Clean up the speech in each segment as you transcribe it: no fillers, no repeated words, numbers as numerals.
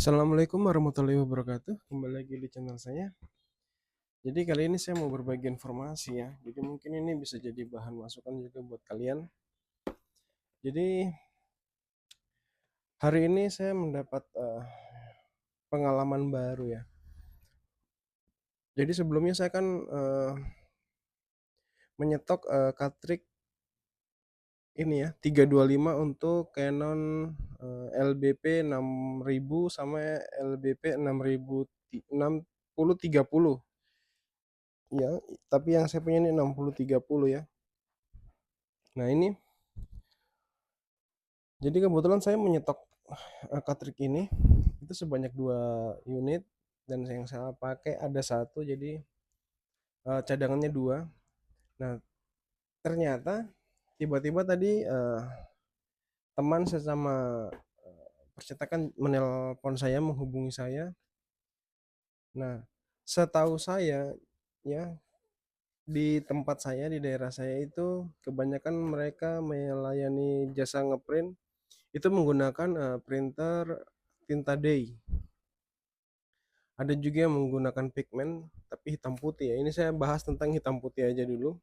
Assalamualaikum warahmatullahi wabarakatuh. Kembali lagi di channel saya. Jadi kali ini saya mau berbagi informasi ya. Jadi mungkin ini bisa jadi bahan masukan juga buat kalian. Jadi hari ini saya mendapat pengalaman baru ya. Jadi sebelumnya saya kan menyetok cartridge ini ya 325 untuk Canon LBP 6000 sama LBP 6030 ya, tapi yang saya punya ini 6030 ya. Nah, ini jadi kebetulan saya menyetok cartridge ini itu sebanyak 2 unit, dan yang saya pakai ada satu, jadi cadangannya 2. Nah, ternyata tiba-tiba tadi teman sesama percetakan menelpon saya, menghubungi saya. Nah, setahu saya ya, di tempat saya, di daerah saya itu kebanyakan mereka melayani jasa ngeprint itu menggunakan printer tinta Day. Ada juga yang menggunakan pigment tapi hitam putih ya. Ini saya bahas tentang hitam putih aja dulu.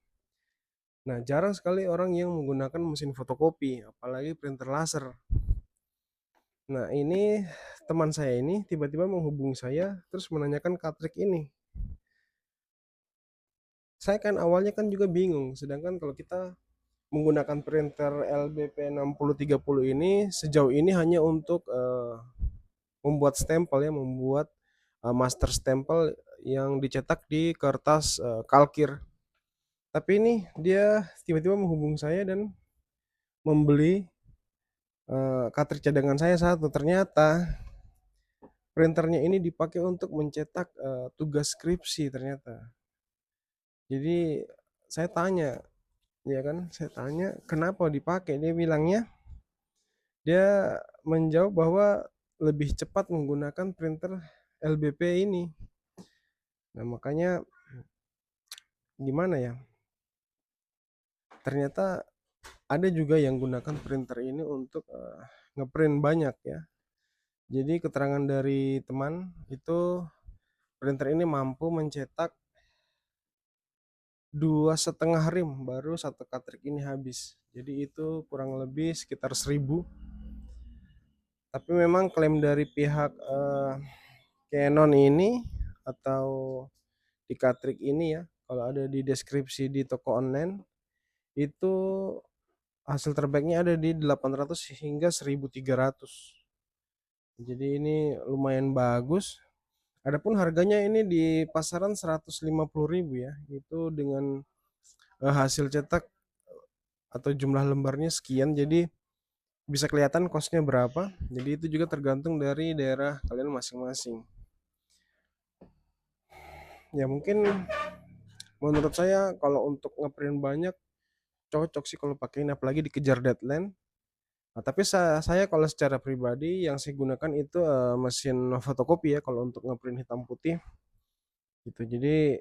Nah, jarang sekali orang yang menggunakan mesin fotokopi, apalagi printer laser. Nah, ini teman saya ini tiba-tiba menghubungi saya terus menanyakan cartridge ini. Saya kan awalnya kan juga bingung, sedangkan kalau kita menggunakan printer LBP 6030 ini sejauh ini hanya untuk membuat stempel ya, membuat master stempel yang dicetak di kertas kalkir. Tapi ini dia tiba-tiba menghubungi saya dan membeli cartridge cadangan saya satu. Ternyata printernya ini dipakai untuk mencetak tugas skripsi ternyata. Jadi saya tanya, ya kan, saya tanya kenapa dipakai. Dia bilangnya, dia menjawab bahwa lebih cepat menggunakan printer LBP ini. Nah, makanya gimana ya? Ternyata ada juga yang gunakan printer ini untuk ngeprint banyak ya. Jadi keterangan dari teman itu printer ini mampu mencetak 2,5 rim baru satu cartridge ini habis. Jadi itu kurang lebih sekitar 1000. Tapi memang klaim dari pihak Canon ini atau di cartridge ini ya, kalau ada di deskripsi di toko online itu hasil terbaiknya ada di 800 hingga 1300. Jadi ini lumayan bagus. Adapun harganya ini di pasaran 150.000 ya. Itu dengan hasil cetak atau jumlah lembarnya sekian. Jadi bisa kelihatan costnya berapa. Jadi itu juga tergantung dari daerah kalian masing-masing. Ya mungkin menurut saya kalau untuk ngeprint banyak cocok sih kalau pakai ini, apalagi dikejar deadline. Nah, tapi saya kalau secara pribadi yang saya gunakan itu mesin fotokopi ya kalau untuk ngeprint hitam putih gitu. Jadi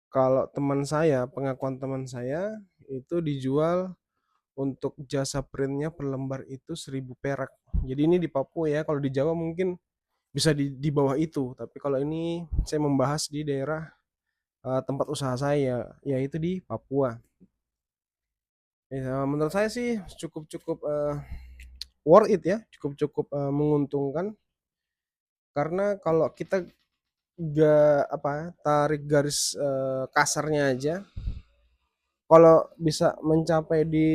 kalau teman saya, pengakuan teman saya itu dijual untuk jasa printnya per lembar itu 1.000 perak. Jadi ini di Papua ya, kalau di Jawa mungkin bisa di bawah itu. Tapi kalau ini saya membahas di daerah tempat usaha saya, yaitu di Papua. Ya, menurut saya sih cukup-cukup worth it ya, cukup-cukup menguntungkan. Karena kalau kita gak tarik garis kasarnya aja, kalau bisa mencapai di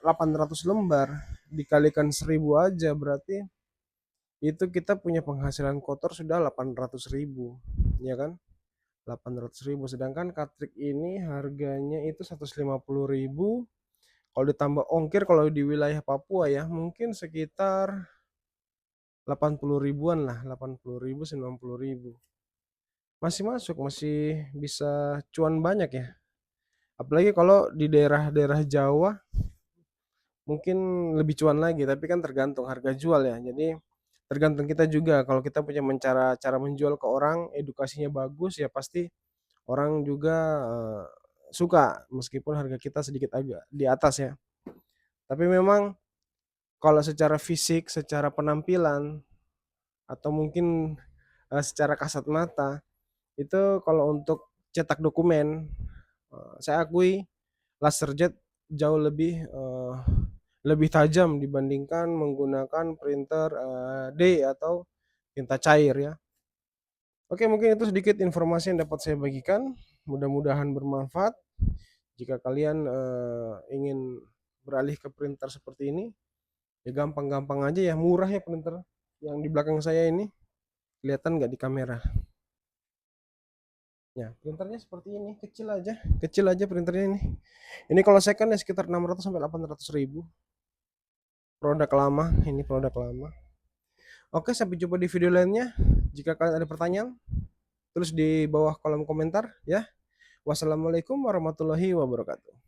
800 lembar dikalikan 1000 aja, berarti itu kita punya penghasilan kotor sudah 800.000 ya kan, 800.000. Sedangkan cartridge ini harganya itu 150.000, kalau ditambah ongkir kalau di wilayah Papua ya mungkin sekitar 80 ribuan lah, 80.000 90.000 masih masuk, masih bisa cuan banyak ya. Apalagi kalau di daerah-daerah Jawa mungkin lebih cuan lagi, tapi kan tergantung harga jual ya. Jadi tergantung kita juga, kalau kita punya cara menjual ke orang, edukasinya bagus ya pasti orang juga suka meskipun harga kita sedikit agak di atas ya. Tapi memang kalau secara fisik, secara penampilan atau mungkin secara kasat mata itu kalau untuk cetak dokumen, saya akui LaserJet jauh lebih tajam dibandingkan menggunakan printer D atau tinta cair ya. Oke, mungkin itu sedikit informasi yang dapat saya bagikan. Mudah-mudahan bermanfaat. Jika kalian ingin beralih ke printer seperti ini, ya gampang-gampang aja ya, murah ya printer yang di belakang saya ini. Kelihatan nggak di kamera? Ya, printernya seperti ini, kecil aja printernya ini. Ini kalau second ya sekitar 600 sampai 800 ribu. Produk lama, ini produk lama. Oke, sampai jumpa di video lainnya. Jika kalian ada pertanyaan, tulis di bawah kolom komentar ya. Wassalamualaikum warahmatullahi wabarakatuh.